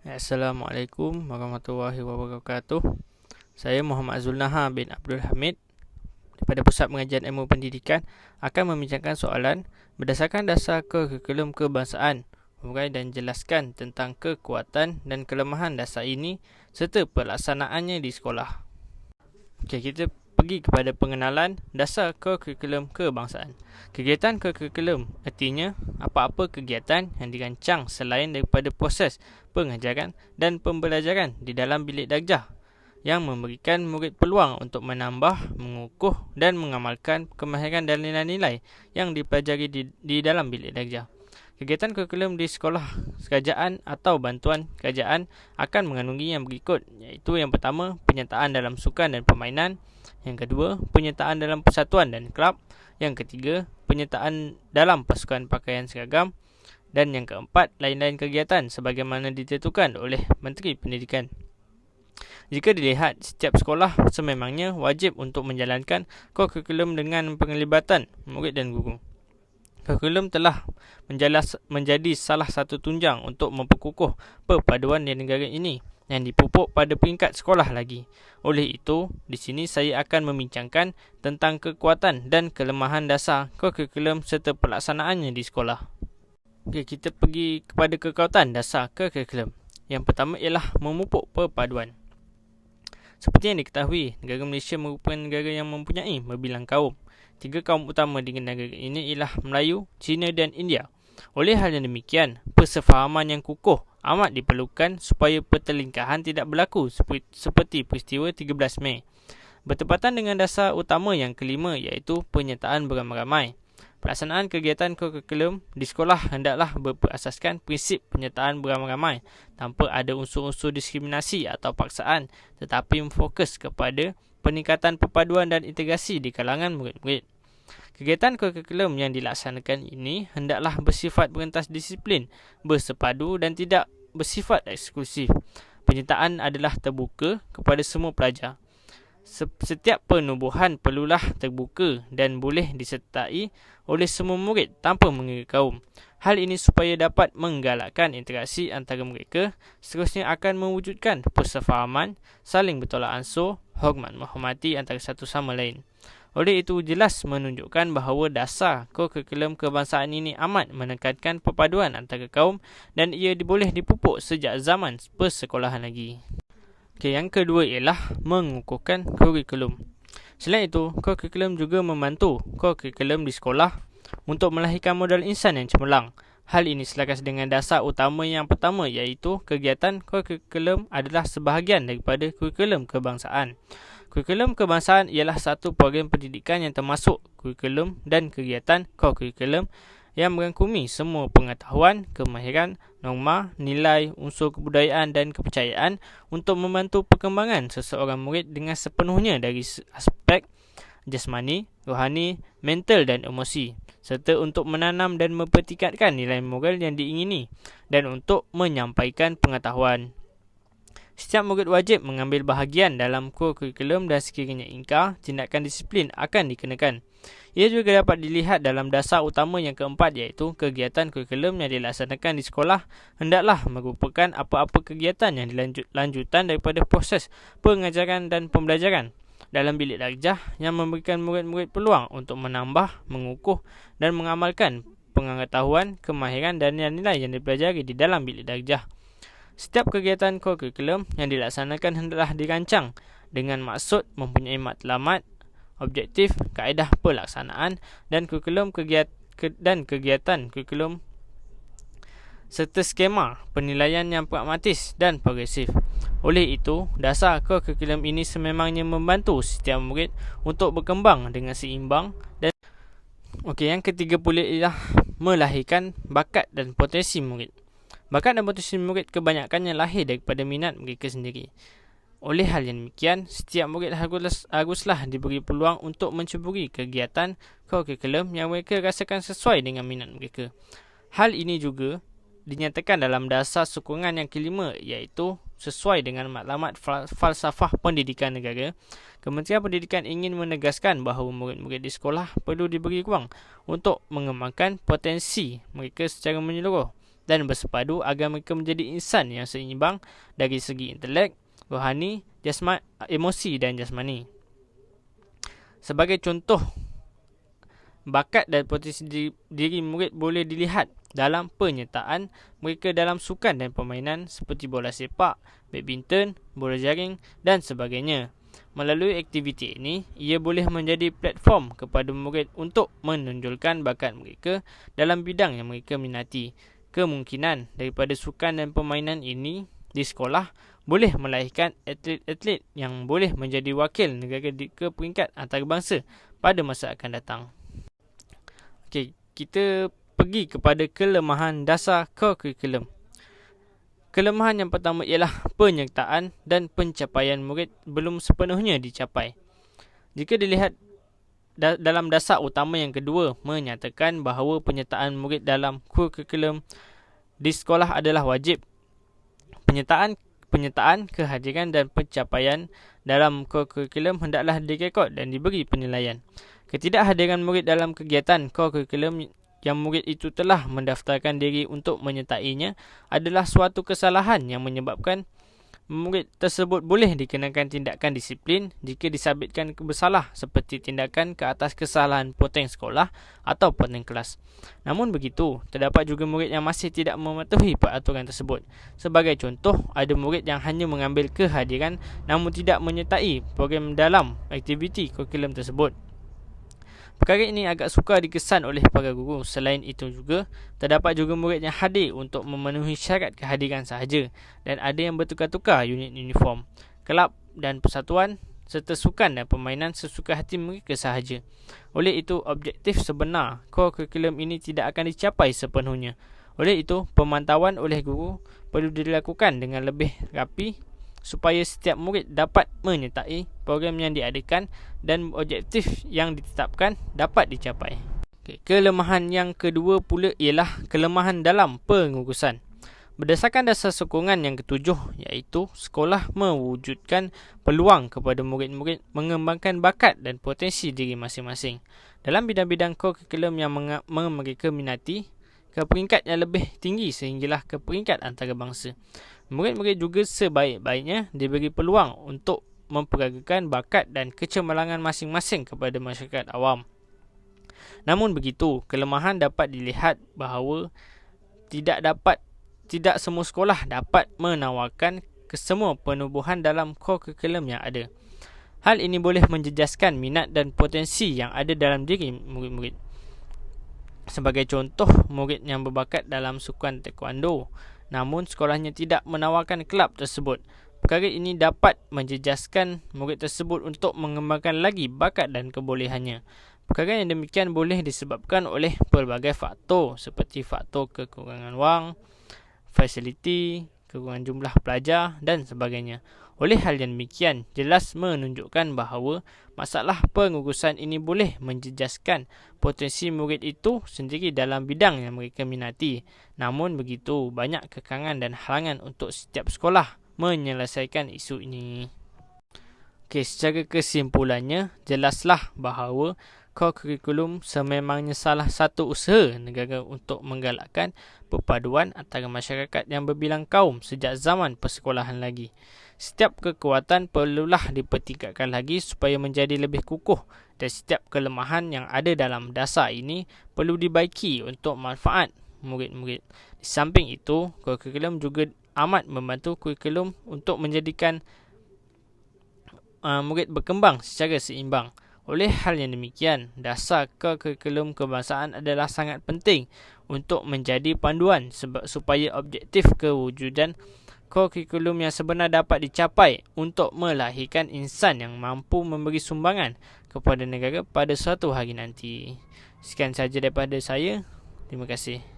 Assalamualaikum warahmatullahi wabarakatuh. Saya Muhammad Zulnaha bin Abdul Hamid daripada Pusat Pengajian Ilmu Pendidikan akan membincangkan soalan berdasarkan dasar kurikulum kebangsaan, uraian dan jelaskan tentang kekuatan dan kelemahan dasar ini serta pelaksanaannya di sekolah. Kita pergi kepada pengenalan dasar kurikulum kebangsaan. Kegiatan kurikulum artinya apa-apa kegiatan yang dirancang selain daripada proses pengajaran dan pembelajaran di dalam bilik darjah yang memberikan murid peluang untuk menambah, mengukuh dan mengamalkan kemahiran dan nilai-nilai yang dipelajari di dalam bilik darjah. Kegiatan kurikulum di sekolah kerajaan atau bantuan kerajaan akan mengandungi yang berikut, iaitu yang pertama, penyertaan dalam sukan dan permainan. Yang kedua, penyertaan dalam persatuan dan kelab. Yang ketiga, penyertaan dalam pasukan pakaian seragam. Dan yang keempat, lain-lain kegiatan sebagaimana ditentukan oleh Menteri Pendidikan. Jika dilihat, setiap sekolah sememangnya wajib untuk menjalankan kurikulum dengan penglibatan murid dan guru. Kurikulum telah menjadi salah satu tunjang untuk memperkukuh perpaduan di negara ini yang dipupuk pada peringkat sekolah lagi. Oleh itu, di sini saya akan membincangkan tentang kekuatan dan kelemahan dasar kurikulum serta pelaksanaannya di sekolah. Kita pergi kepada kekuatan dasar kurikulum. Yang pertama ialah memupuk perpaduan. Seperti yang diketahui, negara Malaysia merupakan negara yang mempunyai berbilang kaum. 3 kaum utama di negara ini ialah Melayu, Cina dan India. Oleh hal yang demikian, persefahaman yang kukuh amat diperlukan supaya pertelingkahan tidak berlaku seperti peristiwa 13 Mei. Bertepatan dengan dasar utama yang kelima, iaitu penyertaan beramai-ramai. Pelaksanaan kegiatan kurikulum di sekolah hendaklah berasaskan prinsip penyertaan beramai-ramai tanpa ada unsur-unsur diskriminasi atau paksaan, tetapi memfokus kepada peningkatan perpaduan dan integrasi di kalangan murid-murid. Kegiatan kurikulum yang dilaksanakan ini hendaklah bersifat berentas disiplin, bersepadu dan tidak bersifat eksklusif. Penyertaan adalah terbuka kepada semua pelajar. Setiap penubuhan perlulah terbuka dan boleh disertai oleh semua murid tanpa mengira kaum. Hal ini supaya dapat menggalakkan interaksi antara mereka, seterusnya akan mewujudkan persefahaman, saling bertolak ansur, hormat menghormati antara satu sama lain. Oleh itu, jelas menunjukkan bahawa dasar kurikulum kebangsaan ini amat menekankan perpaduan antara kaum dan ia boleh dipupuk sejak zaman persekolahan lagi. Yang kedua ialah mengukuhkan kurikulum. Selain itu, kurikulum juga membantu kurikulum di sekolah untuk melahirkan modal insan yang cemerlang. Hal ini selaras dengan dasar utama yang pertama, iaitu kegiatan kurikulum adalah sebahagian daripada kurikulum kebangsaan. Kurikulum kebangsaan ialah satu program pendidikan yang termasuk kurikulum dan kegiatan kurikulum yang merangkumi semua pengetahuan, kemahiran, norma, nilai, unsur kebudayaan dan kepercayaan untuk membantu perkembangan seseorang murid dengan sepenuhnya dari aspek jasmani, rohani, mental dan emosi, serta untuk menanam dan mempertingkatkan nilai moral yang diingini dan untuk menyampaikan pengetahuan. Setiap murid wajib mengambil bahagian dalam kurikulum dan sekiranya ingkar, tindakan disiplin akan dikenakan. Ia juga dapat dilihat dalam dasar utama yang keempat, iaitu kegiatan kurikulum yang dilaksanakan di sekolah hendaklah merupakan apa-apa kegiatan yang lanjutan daripada proses pengajaran dan pembelajaran dalam bilik darjah yang memberikan murid-murid peluang untuk menambah, mengukuh dan mengamalkan pengetahuan, kemahiran dan nilai-nilai yang dipelajari di dalam bilik darjah. Setiap kegiatan kurikulum yang dilaksanakan hendaklah dirancang dengan maksud mempunyai matlamat, objektif, kaedah pelaksanaan dan kegiatan kurikulum serta skema penilaian yang pragmatis dan progresif. Oleh itu, dasar kurikulum ini sememangnya membantu setiap murid untuk berkembang dengan seimbang dan yang ketiga pula ialah melahirkan bakat dan potensi murid. Bakat dan potensi murid kebanyakannya lahir daripada minat mereka sendiri. Oleh hal yang demikian, setiap murid haruslah diberi peluang untuk menceburi kegiatan kurikulum yang mereka rasakan sesuai dengan minat mereka. Hal ini juga dinyatakan dalam dasar sokongan yang kelima, iaitu sesuai dengan matlamat falsafah pendidikan negara. Kementerian Pendidikan ingin menegaskan bahawa murid-murid di sekolah perlu diberi ruang untuk mengembangkan potensi mereka secara menyeluruh dan bersepadu agar mereka menjadi insan yang seimbang dari segi intelek, rohani, emosi dan jasmani. Sebagai contoh, bakat dan potensi diri murid boleh dilihat dalam penyertaan mereka dalam sukan dan permainan seperti bola sepak, badminton, bola jaring dan sebagainya. Melalui aktiviti ini, ia boleh menjadi platform kepada murid untuk menonjolkan bakat mereka dalam bidang yang mereka minati. Kemungkinan daripada sukan dan permainan ini di sekolah boleh melahirkan atlet-atlet yang boleh menjadi wakil negara ke peringkat antarabangsa pada masa akan datang. Okey, kita pergi kepada kelemahan dasar kurikulum. Kelemahan yang pertama ialah penyertaan dan pencapaian murid belum sepenuhnya dicapai. Jika dilihat dalam dasar utama yang kedua, menyatakan bahawa penyertaan murid dalam kurikulum di sekolah adalah wajib. Penyertaan, kehadiran dan pencapaian dalam kurikulum hendaklah direkod dan diberi penilaian. Ketidakhadiran murid dalam kegiatan kurikulum yang murid itu telah mendaftarkan diri untuk menyertainya adalah suatu kesalahan yang menyebabkan murid tersebut boleh dikenakan tindakan disiplin jika disabitkan bersalah seperti tindakan ke atas kesalahan poteng sekolah atau poteng kelas. Namun begitu, terdapat juga murid yang masih tidak mematuhi peraturan tersebut. Sebagai contoh, ada murid yang hanya mengambil kehadiran namun tidak menyertai program dalam aktiviti kurikulum tersebut. Perkara ini agak sukar dikesan oleh para guru. Selain itu juga, terdapat juga murid yang hadir untuk memenuhi syarat kehadiran sahaja dan ada yang bertukar-tukar unit uniform, kelab dan persatuan serta sukan dan permainan sesuka hati mereka sahaja. Oleh itu, objektif sebenar kurikulum ini tidak akan dicapai sepenuhnya. Oleh itu, pemantauan oleh guru perlu dilakukan dengan lebih rapi supaya setiap murid dapat menyertai program yang diadakan dan objektif yang ditetapkan dapat dicapai. Kelemahan yang kedua pula ialah kelemahan dalam pengurusan. Berdasarkan dasar sokongan yang ketujuh, iaitu sekolah mewujudkan peluang kepada murid-murid mengembangkan bakat dan potensi diri masing-masing dalam bidang-bidang kurikulum yang mereka minati ke peringkat yang lebih tinggi sehinggalah ke peringkat antarabangsa. Murid-murid juga sebaik-baiknya diberi peluang untuk memperagakan bakat dan kecemerlangan masing-masing kepada masyarakat awam. Namun begitu, kelemahan dapat dilihat bahawa tidak semua sekolah dapat menawarkan kesemua penubuhan dalam kurikulum yang ada. Hal ini boleh menjejaskan minat dan potensi yang ada dalam diri murid-murid. Sebagai contoh, murid yang berbakat dalam sukan taekwondo namun sekolahnya tidak menawarkan kelab tersebut. Perkara ini dapat menjejaskan murid tersebut untuk mengembangkan lagi bakat dan kebolehannya. Perkara yang demikian boleh disebabkan oleh pelbagai faktor seperti faktor kekurangan wang, fasiliti, kekurangan jumlah pelajar dan sebagainya. Oleh hal yang demikian, jelas menunjukkan bahawa masalah pengurusan ini boleh menjejaskan potensi murid itu sendiri dalam bidang yang mereka minati. Namun begitu, banyak kekangan dan halangan untuk setiap sekolah menyelesaikan isu ini. Secara kesimpulannya, jelaslah bahawa kurikulum sememangnya salah satu usaha negara untuk menggalakkan perpaduan antara masyarakat yang berbilang kaum sejak zaman persekolahan lagi. Setiap kekuatan perlulah dipertingkatkan lagi supaya menjadi lebih kukuh dan setiap kelemahan yang ada dalam dasar ini perlu dibaiki untuk manfaat murid-murid. Di samping itu, kurikulum juga amat membantu kurikulum untuk menjadikan murid berkembang secara seimbang. Oleh hal yang demikian, dasar kurikulum kebangsaan adalah sangat penting untuk menjadi panduan supaya objektif kewujudan kurikulum yang sebenar dapat dicapai untuk melahirkan insan yang mampu memberi sumbangan kepada negara pada suatu hari nanti. Sekian sahaja daripada saya. Terima kasih.